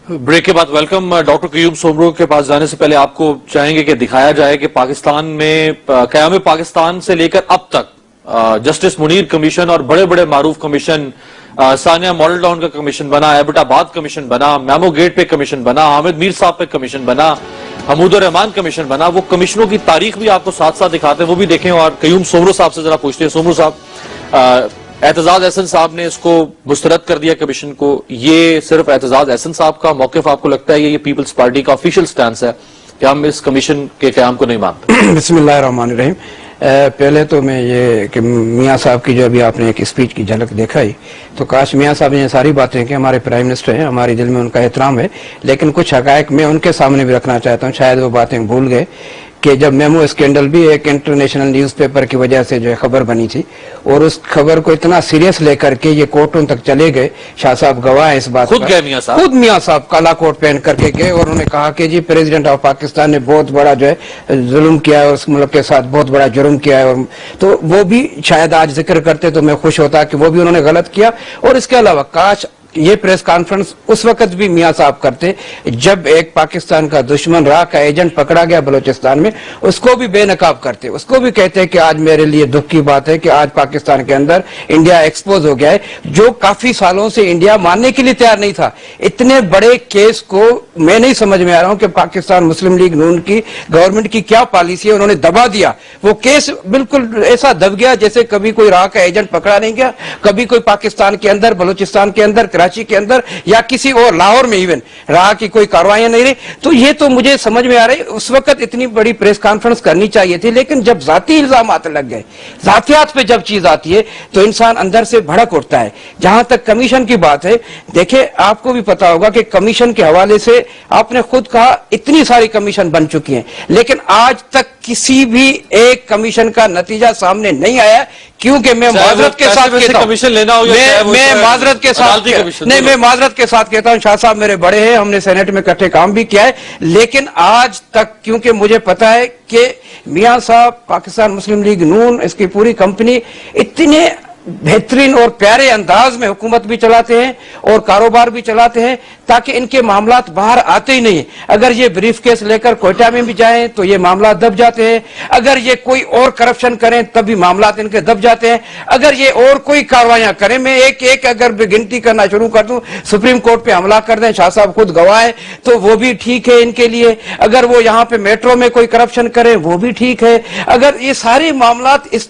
Break کے بعد welcome doctor قیوم سومرو کے پاس جانے سے پہلے آپ کو چاہیں گے کہ دکھایا جائے کہ پاکستان میں قیام پاکستان سے لے کر اب تک جسٹس منیر کمیشن اور بڑے بڑے معروف کمیشن، ثانیہ ماڈل ٹاؤن کا کمیشن بنا، ایبٹ آباد کمیشن بنا، میمو گیٹ پہ کمیشن بنا، حامد میر صاحب پہ کمیشن بنا، حمود الرحمان کمیشن بنا، وہ کمیشنوں کی تاریخ بھی آپ کو ساتھ ساتھ دکھاتے ہیں، وہ بھی دیکھیں۔ اور قیوم سومرو صاحب سے ذرا پوچھتے ہیں، سومرو صاحب، اعتزاز احسن صاحب نے اس کو مسترد کر دیا کمیشن کو، یہ صرف اعتزاز احسن صاحب کا موقف آپ کو لگتا ہے یہ پیپلز پارٹی کا آفیشیل سٹانس ہے کہ ہم اس کمیشن کے قیام کو نہیں مانتے؟ بسم اللہ الرحمن الرحیم۔ پہلے تو میں یہ کہ میاں صاحب کی جو ابھی آپ نے ایک اسپیچ کی جھلک دیکھا ہی، تو کاش میاں صاحب نے یہ ساری باتیں کہ ہمارے پرائم منسٹر ہیں، ہمارے دل میں ان کا احترام ہے، لیکن کچھ حقائق میں ان کے سامنے بھی رکھنا چاہتا ہوں، شاید وہ باتیں بھول گئے کہ جب میمو اسکینڈل بھی ایک انٹرنیشنل نیوز پیپر کی وجہ سے جو ہے خبر بنی تھی، اور اس خبر کو اتنا سیریس لے کر کے یہ کورٹوں تک چلے گئے، شاہ صاحب گواہ ہیں اس بات خود گئے میاں صاحب، خود میاں صاحب کالا کوٹ پہن کر کے گئے، اور انہوں نے کہا کہ جی پریزیڈنٹ آف پاکستان نے بہت بڑا جو ہے ظلم کیا ہے، اس ملک کے ساتھ بہت بڑا جرم کیا ہے، تو وہ بھی شاید آج ذکر کرتے تو میں خوش ہوتا کہ وہ بھی انہوں نے غلط کیا۔ اور اس کے علاوہ کاش یہ پریس کانفرنس اس وقت بھی میاں صاحب کرتے جب ایک پاکستان کا دشمن راہ کا ایجنٹ پکڑا گیا بلوچستان میں، اس کو بھی بے نقاب کرتے، اس کو بھی کہتے کہ آج میرے لیے دکھ کی بات ہے کہ آج پاکستان کے اندر انڈیا ایکسپوز ہو گیا ہے، جو کافی سالوں سے انڈیا ماننے کے لیے تیار نہیں تھا۔ اتنے بڑے کیس کو میں نہیں سمجھ میں آ رہا ہوں کہ پاکستان مسلم لیگ نون کی گورنمنٹ کی کیا پالیسی ہے، انہوں نے دبا دیا، وہ کیس بالکل ایسا دب گیا جیسے کبھی کوئی راہ کا ایجنٹ پکڑا نہیں گیا، کبھی کوئی پاکستان کے اندر، بلوچستان کے اندر، کراچی کے اندر یا کسی اور لاہور میں ایون راہ کی کوئی کاروائیاں نہیں رہی۔ تو یہ تو مجھے سمجھ میں آ رہی اس وقت اتنی بڑی پریس کانفرنس کرنی چاہیے تھی، لیکن جب ذاتی الزامات لگ گئے، ذاتیات پہ جب چیز آتی ہے تو انسان اندر سے بھڑک اٹھتا ہے۔ جہاں تک کمیشن کی بات ہے، دیکھیں آپ کو بھی پتا ہوگا کہ کمیشن کے حوالے سے آپ نے خود کہا اتنی ساری کمیشن بن چکی ہیں، لیکن آج تک کسی بھی ایک کمیشن کا نتیجہ سامنے نہیں آیا، کیونکہ میں معذرت کے ساتھ کہتا ہوں، میں معذرت کے ساتھ نہیں، میں معذرت کے ساتھ کہتا ہوں، شاہ صاحب میرے بڑے ہیں، ہم نے سینٹ میں اکٹھے کام بھی کیا ہے، لیکن آج تک کیونکہ مجھے پتا ہے کہ میاں صاحب پاکستان مسلم لیگ نون، اس کی پوری کمپنی اتنے بہترین اور پیارے انداز میں حکومت بھی چلاتے ہیں اور کاروبار بھی چلاتے ہیں تاکہ ان کے معاملات باہر آتے ہی نہیں۔ اگر یہ بریف کیس لے کر کوئٹہ میں بھی جائیں تو یہ معاملات دب جاتے ہیں، اگر یہ کوئی اور کرپشن کریں تب بھی معاملات ان کے دب جاتے ہیں، اگر یہ اور کوئی کاروائیاں کریں، میں ایک ایک اگر گنتی کرنا شروع کر دوں، سپریم کورٹ پہ حملہ کر دیں، شاہ صاحب خود گواہ ہے، تو وہ بھی ٹھیک ہے ان کے لیے، اگر وہ یہاں پہ میٹرو میں کوئی کرپشن کریں وہ بھی ٹھیک ہے، اگر یہ سارے معاملات اس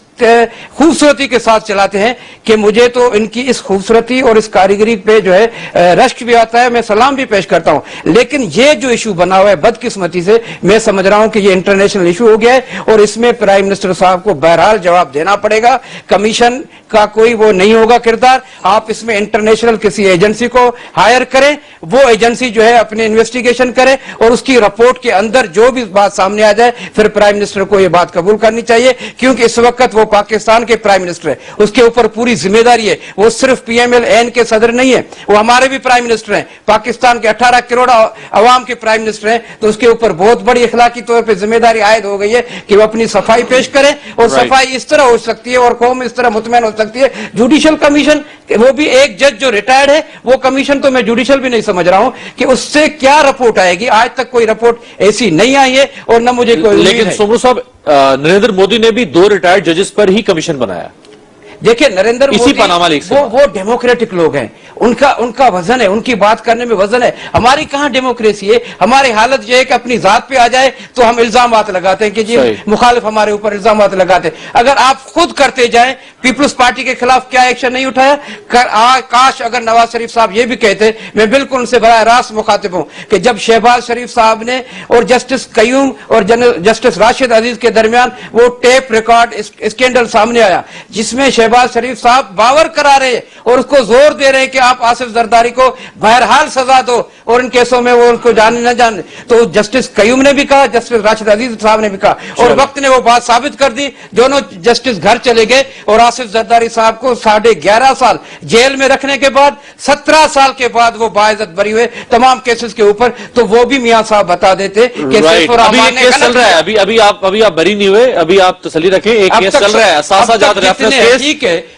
خوبصورتی کے ساتھ چلاتے ہیں کہ مجھے تو ان کی اس خوبصورتی اور اس کاریگری پہ جو ہے رشک بھی آتا ہے، میں سلام بھی پیش کرتا ہوں۔ لیکن یہ جو ایشو بنا ہوا ہے بدقسمتی سے، میں سمجھ رہا ہوں کہ یہ انٹرنیشنل ایشو ہو گیا ہے اور اس میں پرائم منسٹر صاحب کو بہرحال جواب دینا پڑے گا۔ کمیشن کا کوئی وہ نہیں ہوگا کردار، آپ اس میں انٹرنیشنل کسی ایجنسی کو ہائر کریں، وہ ایجنسی جو ہے اپنے انویسٹیگیشن کرے اور اس کی رپورٹ کے اندر جو بھی بات سامنے آ جائے پھر پرائم منسٹر کو یہ بات قبول کرنی چاہیے، کیونکہ اس وقت وہ پاکستان کے پرائم منسٹر ہے، اس کے اوپر پوری ذمہ داری ہے، وہ صرف پی ایم ایل این کے صدر نہیں ہے، وہ ہمارے بھی پرائم منسٹر ہیں، پاکستان کے 18 کروڑ عوام کے پرائم منسٹر ہیں، تو اس کے اوپر بہت بڑی اخلاقی طور پہ ذمہ داری عائد ہو گئی ہے کہ وہ اپنی صفائی پیش کریں، اور صفائی اس طرح ہو سکتی ہے اور قوم اس طرح مطمئن ہو سکتی ہے۔ جوڈیشل کمیشن، وہ بھی ایک جج جو ریٹائرڈ ہے، وہ کمیشن تو میں جوڈیشل بھی نہیں سمجھ رہا ہوں کہ اس سے کیا رپورٹ آئے گی، آج تک کوئی رپورٹ ایسی نہیں آئی ہے اور نہ مجھے کوئی امید ہے۔ لیکن سومرو صاحب، نریندر مودی نے بھی 2 ریٹائرڈ ججز پر ہی کمیشن بنایا۔ دیکھیں نریندر مودی وہ ڈیموکریٹک لوگ ہیں، ان کا وزن ہے، ان کی بات کرنے میں وزن ہے۔ ہماری کہاں ڈیموکریسی ہے، ہماری حالت یہ ہے کہ اپنی ذات پہ آ جائے تو ہم الزامات لگاتے ہیں کہ جی مخالف ہمارے اوپر الزامات لگاتے ہیں۔ اگر آپ خود کرتے جائیں، پیپلز پارٹی کے خلاف کیا ایکشن نہیں اٹھایا؟ کاش اگر نواز شریف صاحب یہ بھی کہتے، میں بالکل ان سے براہ راست مخاطب ہوں کہ جب شہباز شریف صاحب نے اور جسٹس قیوم اور جسٹس راشد عزیز کے درمیان وہ ٹیپ ریکارڈ اسکینڈل سامنے آیا جس میں شہباز شریف صاحب باور کرا رہے اور اس کو زور دے رہے کہ آپ آصف زرداری کو بہرحال سزا دو اور ان کیسوں میں وہ ان کو جانے نہ جانے، تو جسٹس قیوم نے بھی کہا، جسٹس راشد عزیز صاحب نے بھی کہا، اور وقت نے وہ بات ثابت کر دی، دونوں جسٹس گھر چلے گئے اور آصف زرداری صاحب کو 11.5 سال جیل میں رکھنے کے بعد 17 سال کے بعد وہ باعزت بری ہوئے تمام کیسز کے اوپر۔ تو وہ بھی میاں صاحب بتا دیتے کہ ابھی آپ بری نہیں ہوئے، ابھی آپ تسلی رکھیں، ایک کیس چل رہا ہے، اساسہ جات ریفرنس کیس